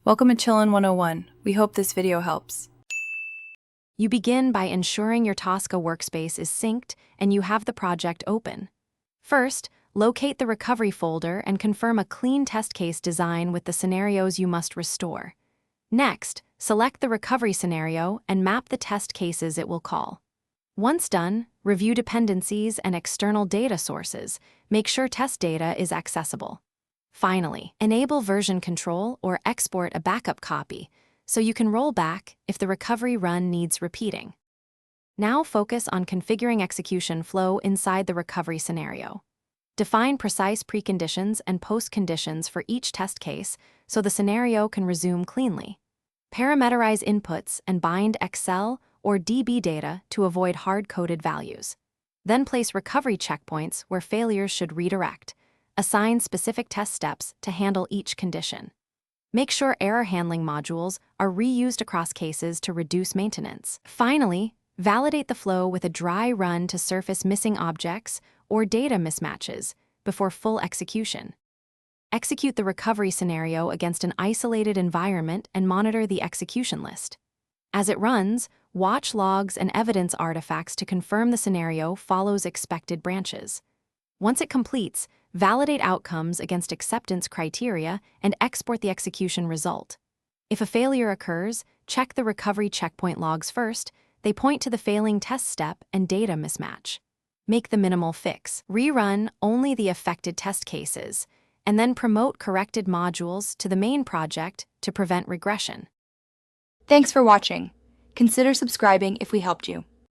Welcome to Chillin' 101. We hope this video helps. You begin by ensuring your Tosca workspace is synced and you have the project open. First, locate the recovery folder and confirm a clean test case design with the scenarios you must restore. Next, select the recovery scenario and map the test cases it will call. Once done, review dependencies and external data sources. Make sure test data is accessible. Finally, enable version control or export a backup copy so you can roll back if the recovery run needs repeating. Now focus on configuring execution flow inside the recovery scenario. Define precise preconditions and post-conditions for each test case so the scenario can resume cleanly. Parameterize inputs and bind Excel or DB data to avoid hard-coded values. Then place recovery checkpoints where failures should redirect. Assign specific test steps to handle each condition. Make sure error handling modules are reused across cases to reduce maintenance. Finally, validate the flow with a dry run to surface missing objects or data mismatches before full execution. Execute the recovery scenario against an isolated environment and monitor the execution list. As it runs, watch logs and evidence artifacts to confirm the scenario follows expected branches. Once it completes, validate outcomes against acceptance criteria and export the execution result. If a failure occurs, check the recovery checkpoint logs first. They point to the failing test step and data mismatch. Make the minimal fix. Rerun only the affected test cases, and then promote corrected modules to the main project to prevent regression. Thanks for watching. Consider subscribing if we helped you.